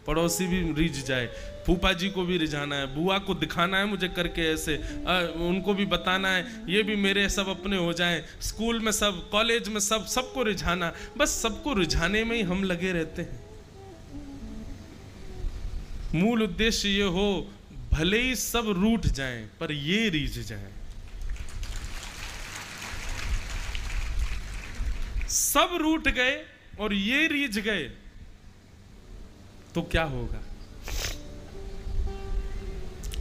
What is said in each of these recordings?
पड़ोसी भी रिझ जाए, फूफा जी को भी रिझाना है, बुआ को दिखाना है मुझे करके ऐसे, उनको भी बताना है, ये भी मेरे सब अपने हो जाएं, स्कूल में सब, कॉलेज में सब, सबको रिझाना, बस सबको रिझाने में ही हम लगे रहते हैं। मूल उद्देश्य ये हो भले ही सब रूठ जाएं पर ये रिझ जाएं। सब रूठ गए और ये रिझ गए तो क्या होगा?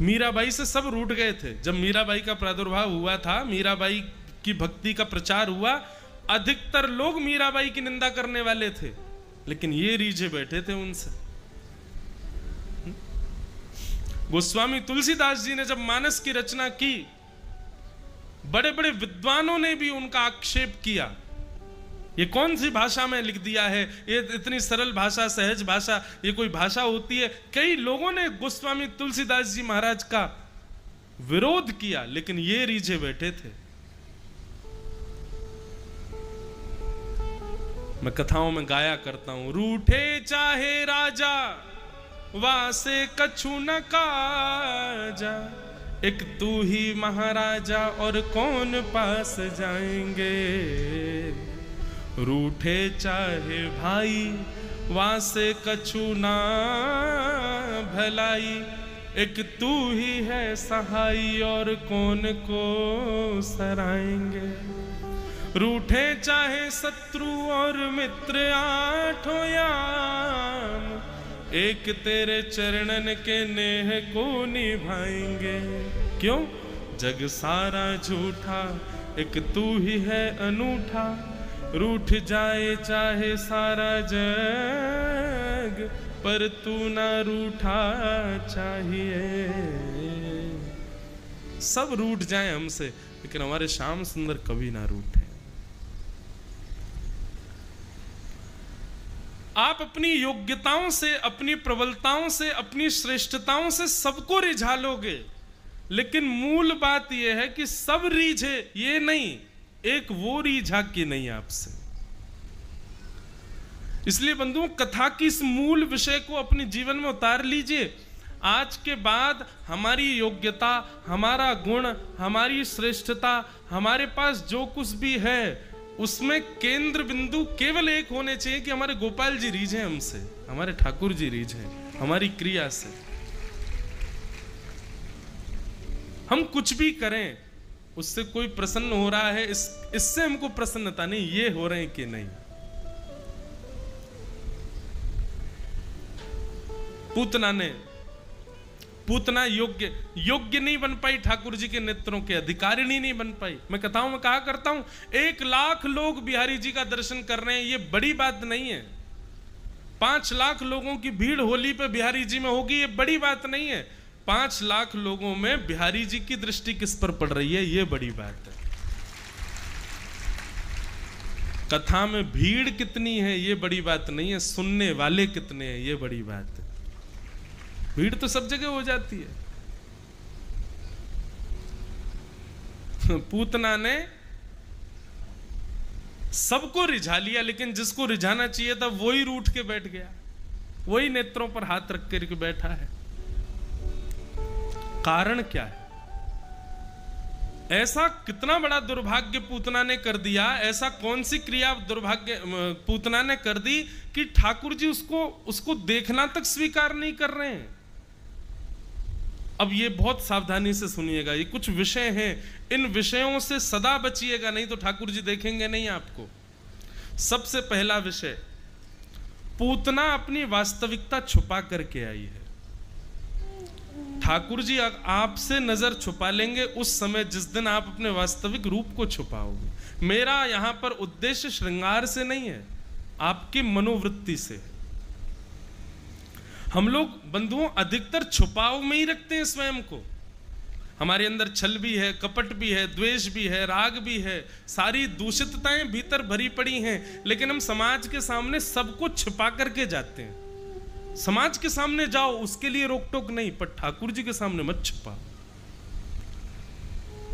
मीराबाई से सब रूठ गए थे। जब मीराबाई का प्रादुर्भाव हुआ था, मीराबाई की भक्ति का प्रचार हुआ, अधिकतर लोग मीराबाई की निंदा करने वाले थे, लेकिन ये रीझे बैठे थे उनसे। गोस्वामी तुलसीदास जी ने जब मानस की रचना की, बड़े बड़े विद्वानों ने भी उनका आक्षेप किया, ये कौन सी भाषा में लिख दिया है, ये इतनी सरल भाषा, सहज भाषा, ये कोई भाषा होती है? कई लोगों ने गोस्वामी तुलसीदास जी महाराज का विरोध किया, लेकिन ये रीझे बैठे थे। मैं कथाओं में गाया करता हूं, रूठे चाहे राजा वासे कछु न काजा, एक तू ही महाराजा और कौन पास जाएंगे। रूठे चाहे भाई वासे कछु ना भलाई, एक तू ही है सहाई और कौन को सराएंगे। रूठे चाहे शत्रु और मित्र आठों याम, एक तेरे चरणन के नेह को निभाएंगे। क्यों? जग सारा झूठा, एक तू ही है अनूठा, रूठ जाए चाहे सारा जग, पर तू ना रूठा चाहिए। सब रूठ जाए हमसे, लेकिन हमारे श्याम सुंदर कभी ना रूठे। आप अपनी योग्यताओं से, अपनी प्रबलताओं से, अपनी श्रेष्ठताओं से सबको रिझा लोगे, लेकिन मूल बात यह है कि सब रीझे ये नहीं, एक वो रीझा कि नहीं आपसे। इसलिए बंधुओं, कथा की इस मूल विषय को अपने जीवन में उतार लीजिए। आज के बाद हमारी योग्यता, हमारा गुण, हमारी श्रेष्ठता, हमारे पास जो कुछ भी है, उसमें केंद्र बिंदु केवल एक होने चाहिए कि हमारे गोपाल जी रीझे हमसे, हमारे ठाकुर जी रीझे हमारी क्रिया से। हम कुछ भी करें, उससे कोई प्रसन्न हो रहा है, इससे हमको प्रसन्नता नहीं, ये हो रहे हैं कि नहीं। पूतना योग्य नहीं बन पाई, ठाकुर जी के नेत्रों के अधिकारिणी नहीं बन पाई। मैं कथाओं में कहा करता हूं, 1 लाख लोग बिहारी जी का दर्शन कर रहे हैं, ये बड़ी बात नहीं है। 5 लाख लोगों की भीड़ होली पे बिहारी जी में होगी, ये बड़ी बात नहीं है। 5 लाख लोगों में बिहारी जी की दृष्टि किस पर पड़ रही है, ये बड़ी बात है। कथा में भीड़ कितनी है ये बड़ी बात नहीं है, सुनने वाले कितने हैं ये बड़ी बात है। भीड़ तो सब जगह हो जाती है। पूतना ने सबको रिझा लिया, लेकिन जिसको रिझाना चाहिए था वही रूठ के बैठ गया, वही नेत्रों पर हाथ रख कर बैठा है। कारण क्या है? ऐसा कितना बड़ा दुर्भाग्य पूतना ने कर दिया, ऐसा कौन सी क्रिया दुर्भाग्य पूतना ने कर दी कि ठाकुर जी उसको देखना तक स्वीकार नहीं कर रहे हैं। अब ये बहुत सावधानी से सुनिएगा, ये कुछ विषय हैं, इन विषयों से सदा बचिएगा, नहीं तो ठाकुर जी देखेंगे नहीं आपको। सबसे पहला विषय, पूतना अपनी वास्तविकता छुपा करके आई है। ठाकुर जी आपसे नजर छुपा लेंगे उस समय जिस दिन आप अपने वास्तविक रूप को छुपाओगे। मेरा यहां पर उद्देश्य श्रृंगार से नहीं है, आपकी मनोवृत्ति से। हम लोग बंधुओं अधिकतर छुपाव में ही रखते हैं स्वयं को। हमारे अंदर छल भी है, कपट भी है, द्वेष भी है, राग भी है, सारी दूषितताएं भीतर भरी पड़ी हैं, लेकिन हम समाज के सामने सबको छिपा करके जाते हैं। समाज के सामने जाओ, उसके लिए रोक टोक नहीं, पर ठाकुर जी के सामने मत छुपाओ।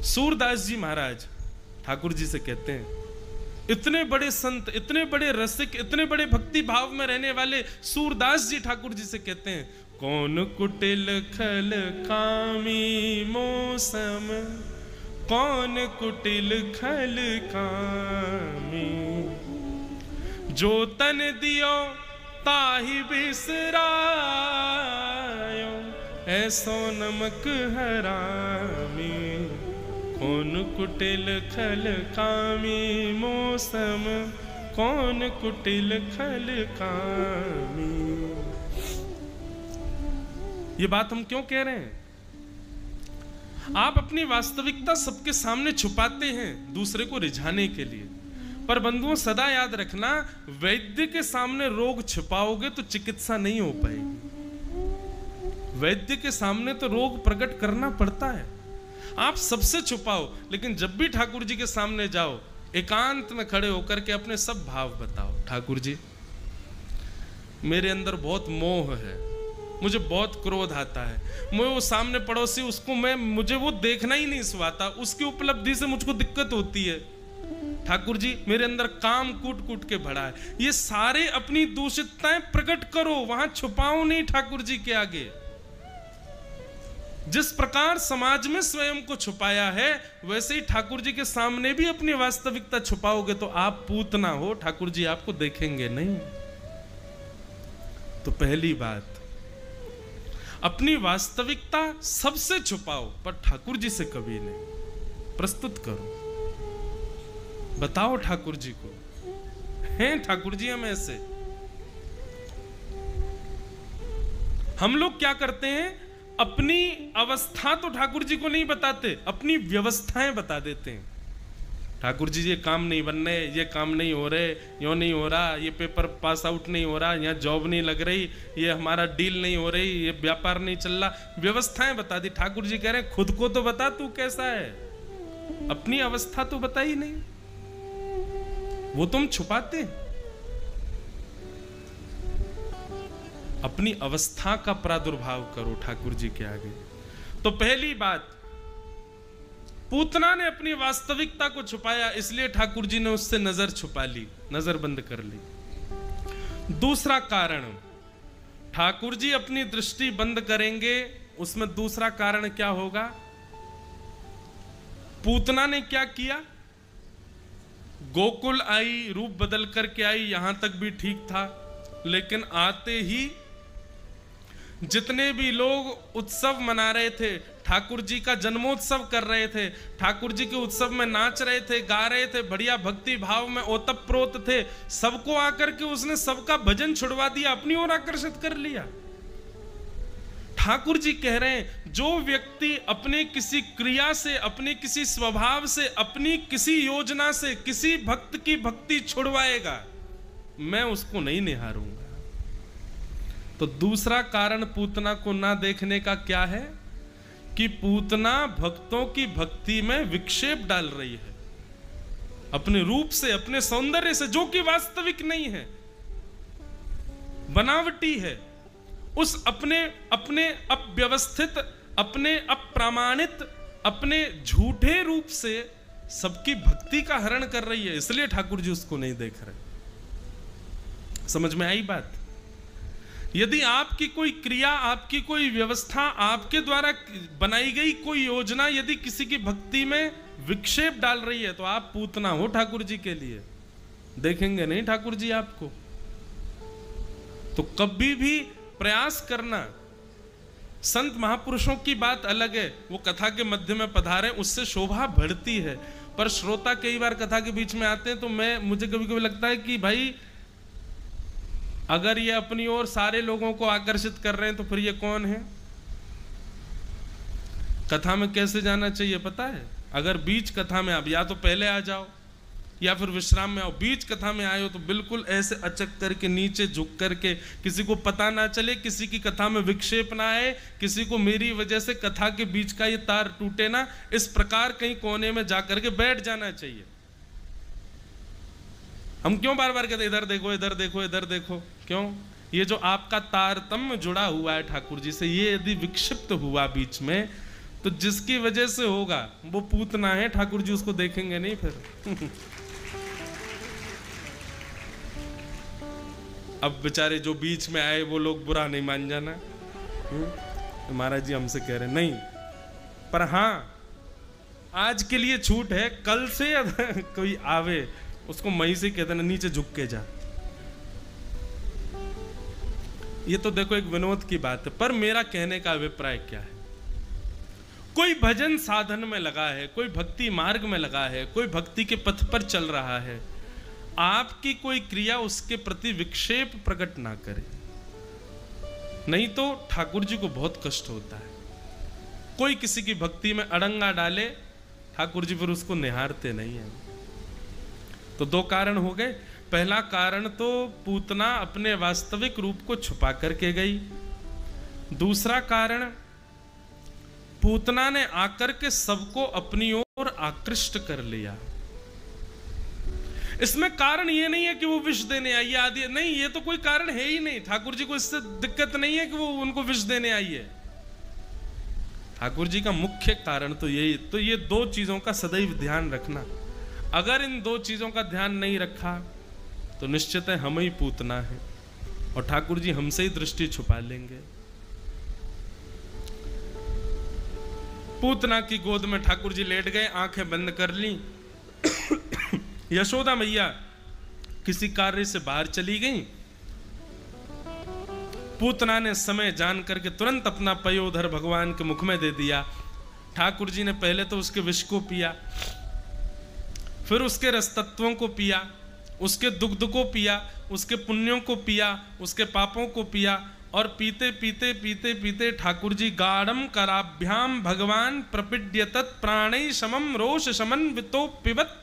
सूरदास जी महाराज ठाकुर जी से कहते हैं, इतने बड़े संत, इतने बड़े रसिक, इतने बड़े भक्ति भाव में रहने वाले सूरदास जी ठाकुर जी से कहते हैं, कौन कुटिल खल कामी मौसम, कौन कुटिल खल कामी, जो तन दियो ताहि बिसरायो, ऐसो नमक हरामी, कौन कुटिल खल कामी मौसम, कौन कुटिल खल कामी। ये बात हम क्यों कह रहे हैं? आप अपनी वास्तविकता सबके सामने छुपाते हैं दूसरे को रिझाने के लिए, पर बंधुओं सदा याद रखना, वैद्य के सामने रोग छिपाओगे तो चिकित्सा नहीं हो पाएगी। वैद्य के सामने तो रोग प्रकट करना पड़ता है। आप सबसे छुपाओ, लेकिन जब भी ठाकुर जी के सामने जाओ, एकांत में खड़े होकर के अपने सब भाव बताओ। ठाकुर जी, मेरे अंदर बहुत मोह है, मुझे बहुत क्रोध आता है, मैं वो सामने पड़ोसी उसको मुझे वो देखना ही नहीं सुहाता, उसकी उपलब्धि से मुझको दिक्कत होती है। ठाकुर जी, मेरे अंदर काम कूट कूट के भरा है। ये सारे अपनी दूषितताएं प्रकट करो, वहां छुपाओ नहीं ठाकुर जी के आगे। जिस प्रकार समाज में स्वयं को छुपाया है, वैसे ही ठाकुर जी के सामने भी अपनी वास्तविकता छुपाओगे तो आप पूतना हो, ठाकुर जी आपको देखेंगे नहीं। तो पहली बात, अपनी वास्तविकता सबसे छुपाओ, पर ठाकुर जी से कभी नहीं। प्रस्तुत करो, बताओ ठाकुर जी को, हैं ठाकुर जी हम ऐसे। हम लोग क्या करते हैं, अपनी अवस्था तो ठाकुर जी को नहीं बताते, अपनी व्यवस्थाएं बता देते हैं। ठाकुर जी ये काम नहीं बन रहे, ये काम नहीं हो रहे, यो नहीं हो रहा, ये पेपर पास आउट नहीं हो रहा, यहाँ जॉब नहीं लग रही, ये हमारा डील नहीं हो रही, ये व्यापार नहीं चल रहा। व्यवस्थाएं बता दी। ठाकुर जी कह रहे हैं खुद को तो बता, तू कैसा है, अपनी अवस्था तो बता ही नहीं, वो तुम छुपाते। अपनी अवस्था का प्रादुर्भाव करो ठाकुर जी के आगे। तो पहली बात, पूतना ने अपनी वास्तविकता को छुपाया, इसलिए ठाकुर जी ने उससे नजर छुपा ली, नजर बंद कर ली। दूसरा कारण, ठाकुर जी अपनी दृष्टि बंद करेंगे, उसमें दूसरा कारण क्या होगा? पूतना ने क्या किया? गोकुल आई, रूप बदल करके आई, यहां तक भी ठीक था, लेकिन आते ही जितने भी लोग उत्सव मना रहे थे, ठाकुर जी का जन्मोत्सव कर रहे थे, ठाकुर जी के उत्सव में नाच रहे थे, गा रहे थे, बढ़िया भक्ति भाव में ओतप्रोत थे, सबको आकर के उसने सबका भजन छुड़वा दिया, अपनी ओर आकर्षित कर लिया। ठाकुर जी कह रहे हैं, जो व्यक्ति अपने किसी क्रिया से, अपने किसी स्वभाव से, अपनी किसी योजना से किसी भक्त की भक्ति छुड़वाएगा, मैं उसको नहीं निहारूंगा। तो दूसरा कारण पूतना को ना देखने का क्या है कि पूतना भक्तों की भक्ति में विक्षेप डाल रही है, अपने रूप से, अपने सौंदर्य से, जो कि वास्तविक नहीं है, बनावटी है। उस अपने अव्यवस्थित, अपने अप्रामाणित, अपने झूठे रूप से सबकी भक्ति का हरण कर रही है, इसलिए ठाकुर जी उसको नहीं देख रहे। समझ में आई बात? यदि आपकी कोई क्रिया, आपकी कोई व्यवस्था, आपके द्वारा बनाई गई कोई योजना यदि किसी की भक्ति में विक्षेप डाल रही है, तो आप पूतना हो ठाकुर जी के लिए, देखेंगे नहीं ठाकुर जी आपको। तो कभी भी प्रयास करना, संत महापुरुषों की बात अलग है, वो कथा के मध्य में पधारे, उससे शोभा बढ़ती है, पर श्रोता कई बार कथा के बीच में आते हैं, तो मुझे कभी कभी लगता है कि भाई अगर ये अपनी ओर सारे लोगों को आकर्षित कर रहे हैं तो फिर ये कौन है? कथा में कैसे जाना चाहिए पता है? अगर बीच कथा में आप या तो पहले आ जाओ या फिर विश्राम में आओ। बीच कथा में आए हो तो बिल्कुल ऐसे अचक करके, नीचे झुक करके, किसी को पता ना चले, किसी की कथा में विक्षेप ना आए, किसी को मेरी वजह से कथा के बीच का ये तार टूटे ना, इस प्रकार कहीं कोने में जाकर के बैठ जाना चाहिए। हम क्यों बार बार कहते इधर देखो, इधर देखो, इधर देखो? क्यों? ये जो आपका तारतम्य जुड़ा हुआ है ठाकुर जी से, ये यदि विक्षिप्त हुआ बीच में, तो जिसकी वजह से होगा वो पूतना है, ठाकुर जी उसको देखेंगे नहीं फिर। अब बेचारे जो बीच में आए वो लोग बुरा नहीं मान जाना, महाराज जी हमसे कह रहे नहीं, पर हाँ आज के लिए छूट है, कल से कोई आवे उसको मई से कह देना नीचे झुक के जा। ये तो देखो एक विनोद की बात है, पर मेरा कहने का अभिप्राय क्या है? कोई भजन साधन में लगा है, कोई भक्ति मार्ग में लगा है, कोई भक्ति के पथ पर चल रहा है, आपकी कोई क्रिया उसके प्रति विक्षेप प्रकट ना करे, नहीं तो ठाकुर जी को बहुत कष्ट होता है। कोई किसी की भक्ति में अड़ंगा डाले, ठाकुर जी फिर उसको निहारते नहीं है। तो दो कारण हो गए। पहला कारण तो पूतना अपने वास्तविक रूप को छुपा करके गई। दूसरा कारण, पूतना ने आकर के सबको अपनी ओर आकृष्ट कर लिया। इसमें कारण ये नहीं है कि वो विष देने आई है आदि, नहीं, ये तो कोई कारण है ही नहीं। ठाकुर जी को इससे दिक्कत नहीं है कि वो उनको विष देने आई है। ठाकुर जी का मुख्य कारण तो यही, तो ये दो चीजों का सदैव ध्यान रखना। अगर इन दो चीजों का ध्यान नहीं रखा तो निश्चित है हम ही पूतना है और ठाकुर जी हमसे ही दृष्टि छुपा लेंगे। पूतना की गोद में ठाकुर जी लेट गए, आंखें बंद कर ली। यशोदा मैया किसी कार्य से बाहर चली गई। पूतना ने समय जान करके तुरंत अपना पयोधर भगवान के मुख में दे दिया। ठाकुर जी ने पहले तो उसके विष को पिया, फिर उसके रसतत्वों को पिया, उसके दुग्ध को पिया, उसके पुण्यों को पिया, उसके पापों को पिया, और पीते पीते पीते पीते ठाकुर जी गाढ़म कराभ्याम भगवान प्रपीड्यतत् प्राणै समम रोष समन वितो पिबत।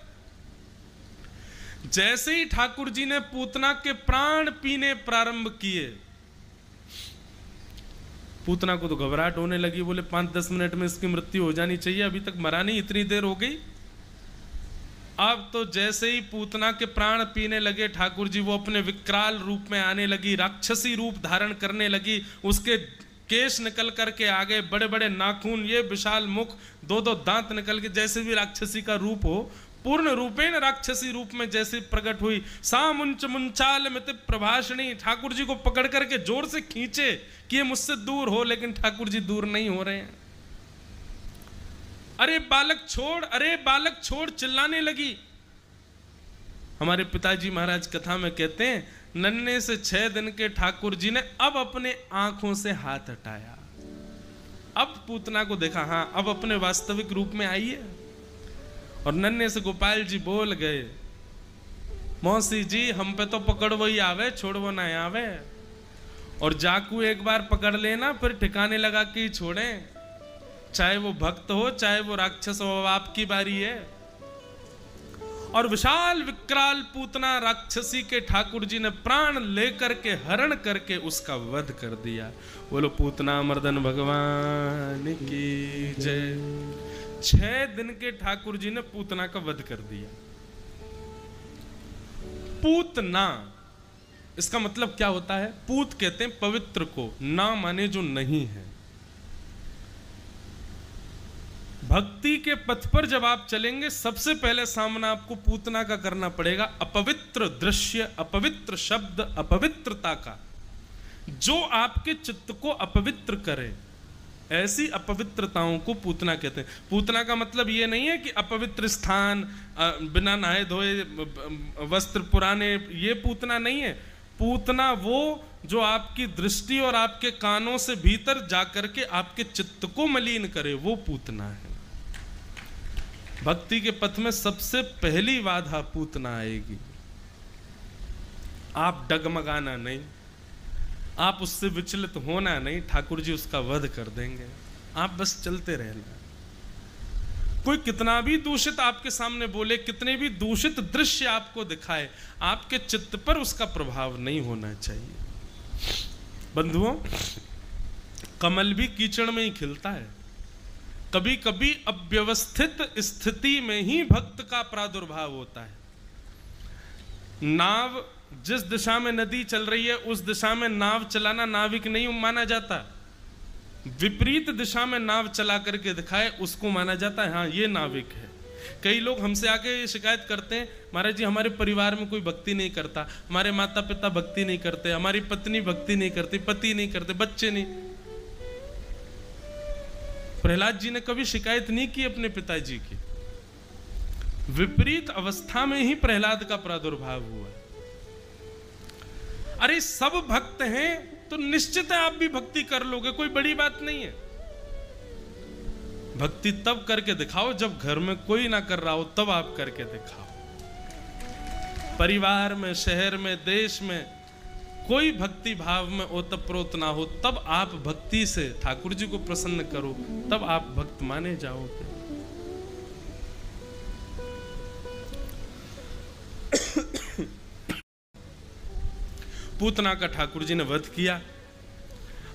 जैसे ही ठाकुर जी ने पूतना के प्राण पीने प्रारंभ किए, पूतना को तो घबराहट होने लगी। बोले 5-10 मिनट में इसकी मृत्यु हो जानी चाहिए, अभी तक मरा नहीं, इतनी देर हो गई। अब तो जैसे ही पूतना के प्राण पीने लगे ठाकुर जी, वो अपने विकराल रूप में आने लगी, राक्षसी रूप धारण करने लगी। उसके केश निकल करके आ गए, बड़े बड़े नाखून, ये विशाल मुख, 2-2 दांत निकल के, जैसे भी राक्षसी का रूप हो, पूर्ण रूपेण राक्षसी रूप में जैसे प्रकट हुई। सा मुंच मुंचाल मित प्रभाषणी, ठाकुर जी को पकड़ करके जोर से खींचे कि ये मुझसे दूर हो, लेकिन ठाकुर जी दूर नहीं हो रहे हैं। अरे बालक छोड़, अरे बालक छोड़, चिल्लाने लगी। हमारे पिताजी महाराज कथा में कहते हैं, नन्हे से 6 दिन के ठाकुर जी ने अब अपने आंखों से हाथ हटाया। अब पूतना को देखा, हाँ अब अपने वास्तविक रूप में आई है। और नन्हे से गोपाल जी बोल गए, मौसी जी हम पे तो पकड़ वही आवे, छोड़ वो ना आवे। और जाकू एक बार पकड़ लेना फिर ठिकाने लगा के छोड़े, चाहे वो भक्त हो चाहे वो राक्षस हो, आपकी बारी है। और विशाल विकराल पूतना राक्षसी के ठाकुर जी ने प्राण लेकर के हरण करके उसका वध कर दिया। बोलो पूतना मर्दन भगवान की जय। 6 दिन के ठाकुर जी ने पूतना का वध कर दिया। पूतना इसका मतलब क्या होता है? पूत कहते हैं पवित्र को, ना माने जो नहीं है। भक्ति के पथ पर जब आप चलेंगे, सबसे पहले सामना आपको पूतना का करना पड़ेगा। अपवित्र दृश्य, अपवित्र शब्द, अपवित्रता का, जो आपके चित्त को अपवित्र करे, ऐसी अपवित्रताओं को पूतना कहते हैं। पूतना का मतलब ये नहीं है कि अपवित्र स्थान, बिना नहाए धोए वस्त्र पुराने, ये पूतना नहीं है। पूतना वो जो आपकी दृष्टि और आपके कानों से भीतर जाकर के आपके चित्त को मलिन करे, वो पूतना है। भक्ति के पथ में सबसे पहली बाधा पूतना आएगी। आप डगमगाना नहीं, आप उससे विचलित होना नहीं, ठाकुर जी उसका वध कर देंगे। आप बस चलते रहना। कोई कितना भी दूषित आपके सामने बोले, कितने भी दूषित दृश्य आपको दिखाए, आपके चित्त पर उसका प्रभाव नहीं होना चाहिए। बंधुओं, कमल भी कीचड़ में ही खिलता है। कभी कभी अव्यवस्थित स्थिति में ही भक्त का प्रादुर्भाव होता है। नाव जिस दिशा में नदी चल रही है, उस दिशा में नाव चलाना नाविक नहीं माना जाता। विपरीत दिशा में नाव चला करके दिखाए, उसको माना जाता है हाँ ये नाविक है। कई लोग हमसे आके शिकायत करते हैं, महाराज जी हमारे परिवार में कोई भक्ति नहीं करता, हमारे माता पिता भक्ति नहीं करते, हमारी पत्नी भक्ति नहीं करती, पति नहीं करते, बच्चे नहीं। प्रहलाद जी ने कभी शिकायत नहीं की अपने पिताजी की। विपरीत अवस्था में ही प्रहलाद का प्रादुर्भाव हुआ। अरे सब भक्त हैं तो निश्चित है आप भी भक्ति कर लोगे, कोई बड़ी बात नहीं है। भक्ति तब करके दिखाओ जब घर में कोई ना कर रहा हो, तब आप करके दिखाओ। परिवार में, शहर में, देश में कोई भक्ति भाव में ओतप्रोत ना हो, तब आप भक्ति से ठाकुर जी को प्रसन्न करो, तब आप भक्त माने जाओगे। पूतना का ठाकुर जी ने वध किया।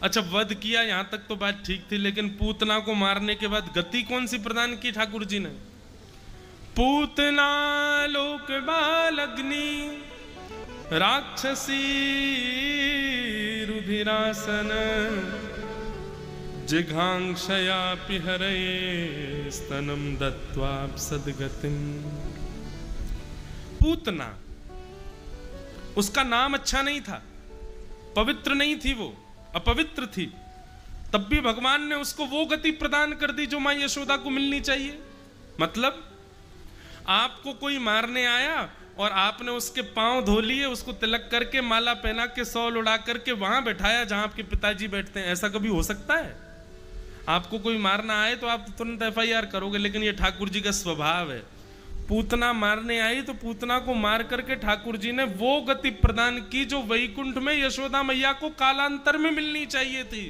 अच्छा, वध किया यहां तक तो बात ठीक थी, लेकिन पूतना को मारने के बाद गति कौन सी प्रदान की ठाकुर जी ने? पूतना लोक बालग्नि राक्षसी रुधिरासन जिघांक्षया पिहरे स्तनम दत्वा सद्गतिम। पूतना, उसका नाम अच्छा नहीं था, पवित्र नहीं थी, वो अपवित्र थी, तब भी भगवान ने उसको वो गति प्रदान कर दी जो मां यशोदा को मिलनी चाहिए। मतलब आपको कोई मारने आया और आपने उसके पांव धो लिए, उसको तिलक करके, माला पहना के, सौल उड़ा करके वहां बैठाया जहां आपके पिताजी बैठते हैं। ऐसा कभी हो सकता है? आपको कोई मारना आए तो आप तुरंत FIR करोगे, लेकिन ये ठाकुर जी का स्वभाव है। पूतना मारने आई तो पूतना को मार करके ठाकुर जी ने वो गति प्रदान की जो वैकुंठ में यशोदा मैया को कालांतर में मिलनी चाहिए थी।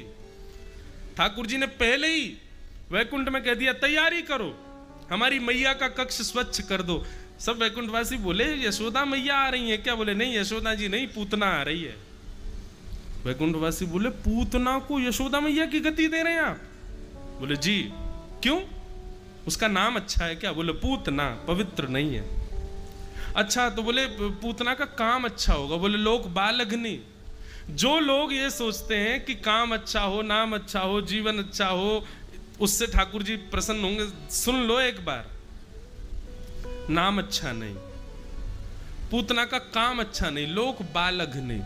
ठाकुर जी ने पहले ही वैकुंठ में कह दिया, तैयारी करो, हमारी मैया का कक्ष स्वच्छ कर दो। सब वैकुंठवासी बोले यशोदा मैया आ रही है क्या? बोले नहीं यशोदा जी नहीं, पूतना आ रही है। वैकुंठवासी बोले पूतना को यशोदा मैया की गति दे रहे हैं आप? बोले जी। क्यों? उसका नाम अच्छा है क्या? बोले पूतना पवित्र नहीं है। अच्छा, तो बोले पूतना का काम अच्छा होगा? बोले लोक बालग्नि। जो लोग ये सोचते हैं कि काम अच्छा हो, नाम अच्छा हो, जीवन अच्छा हो, उससे ठाकुर जी प्रसन्न होंगे, सुन लो एक बार, नाम अच्छा नहीं, पूतना का काम अच्छा नहीं, लोक बालग्नि,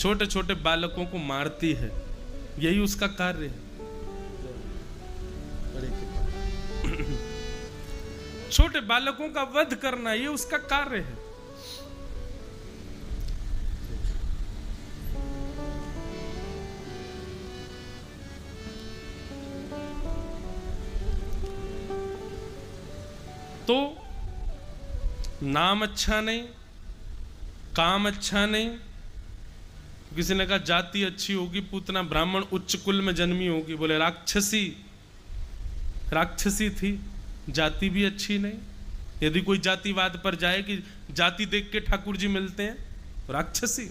छोटे छोटे बालकों को मारती है, यही उसका कार्य है। छोटे बालकों का वध करना ये उसका कार्य है। तो नाम अच्छा नहीं, काम अच्छा नहीं। किसी ने कहा जाति अच्छी होगी, पूतना ब्राह्मण उच्च कुल में जन्मी होगी। बोले राक्षसी थी, जाति भी अच्छी नहीं। यदि कोई जातिवाद पर जाए कि जाति देख के ठाकुर जी मिलते हैं, राक्षसी।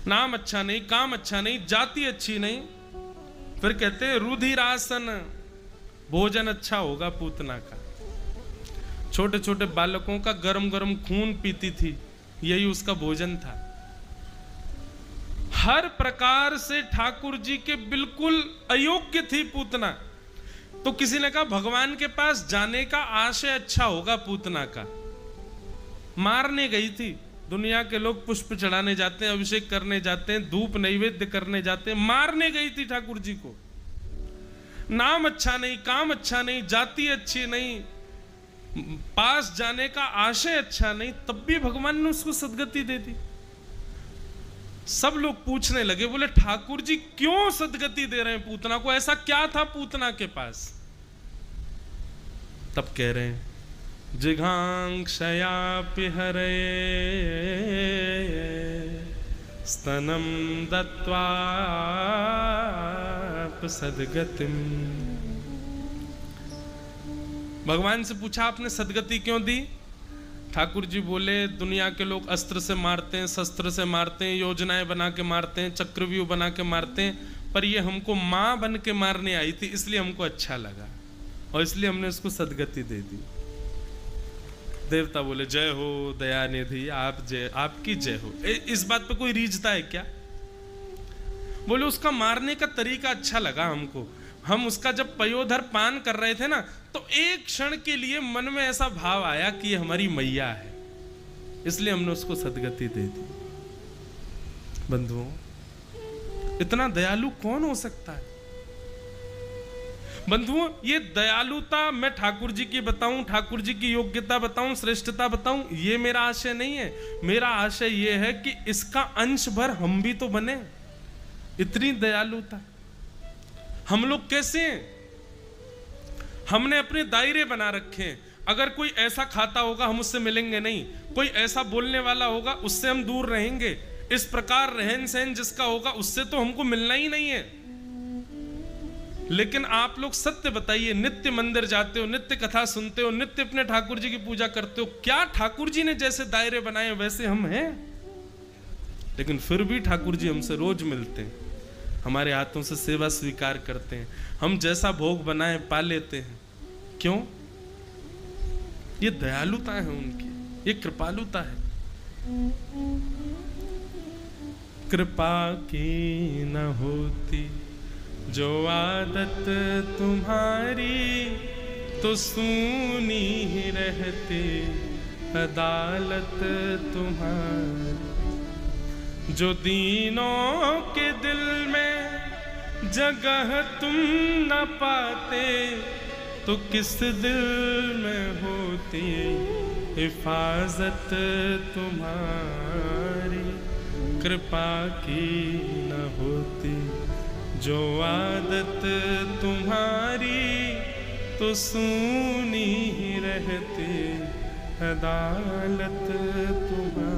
नाम अच्छा नहीं, काम अच्छा नहीं, जाति अच्छी नहीं, फिर कहते हैं रुधिरासन, भोजन अच्छा होगा पूतना का। छोटे छोटे बालकों का गरम गरम खून पीती थी, यही उसका भोजन था। हर प्रकार से ठाकुर जी के बिल्कुल अयोग्य थी पूतना। तो किसी ने कहा भगवान के पास जाने का आशय अच्छा होगा पूतना का। मारने गई थी, दुनिया के लोग पुष्प चढ़ाने जाते हैं, अभिषेक करने जाते हैं, धूप नैवेद्य करने जाते हैं, मारने गई थी ठाकुर जी को। नाम अच्छा नहीं, काम अच्छा नहीं, जाति अच्छी नहीं, पास जाने का आशय अच्छा नहीं, तब भी भगवान ने उसको सद्गति दे दी। सब लोग पूछने लगे, बोले ठाकुर जी क्यों सद्गति दे रहे हैं पूतना को? ऐसा क्या था पूतना के पास? तब कह रहे हैं जिघांक्षया पिहरे स्तनम दत्वा सद्गतिम। भगवान से पूछा आपने सद्गति क्यों दी? ठाकुर जी बोले दुनिया के लोग अस्त्र से मारते हैं, शस्त्र से मारते हैं, योजनाएं बना के मारते हैं, चक्रव्यूह बना के मारते हैं, पर ये हमको मां बन के मारने आई थी, इसलिए हमको अच्छा लगा और इसलिए हमने उसको सद्गति दे दी। देवता बोले जय हो दयानिधि, आप जय, आपकी जय हो। इस बात पे कोई रीझता है क्या? बोले उसका मारने का तरीका अच्छा लगा हमको, हम उसका जब पयोधर पान कर रहे थे ना, तो एक क्षण के लिए मन में ऐसा भाव आया कि ये हमारी मैया है, इसलिए हमने उसको सदगति दे दी। बंधुओं, इतना दयालु कौन हो सकता है? बंधुओं, ये दयालुता मैं ठाकुर जी की बताऊं, ठाकुर जी की योग्यता बताऊं, श्रेष्ठता बताऊं, ये मेरा आशय नहीं है। मेरा आशय ये है कि इसका अंश भर हम भी तो बने। इतनी दयालुता हम लोग कैसे हैं? हमने अपने दायरे बना रखे हैं। अगर कोई ऐसा खाता होगा हम उससे मिलेंगे नहीं, कोई ऐसा बोलने वाला होगा उससे हम दूर रहेंगे। इस प्रकार रहन सहन जिसका होगा उससे तो हमको मिलना ही नहीं है। लेकिन आप लोग सत्य बताइए, नित्य मंदिर जाते हो, नित्य कथा सुनते हो, नित्य अपने ठाकुर जी की पूजा करते हो, क्या ठाकुर जी ने जैसे दायरे बनाए वैसे हम हैं? लेकिन फिर भी ठाकुर जी हमसे रोज मिलते हैं, हमारे हाथों से सेवा स्वीकार करते हैं, हम जैसा भोग बनाए पा लेते हैं। क्यों? ये दयालुता है उनकी, ये कृपालुता है। कृपा की न होती जो आदत तुम्हारी, तो सूनी ही रहती अदालत तुम्हारी। जो दीनों के दिल में जगह तुम न पाते, तो किस दिल में होती हिफाजत तुम्हारी। कृपा की न होती जो आदत तुम्हारी, तो सूनी ही रहती अदालत तुम्हारी।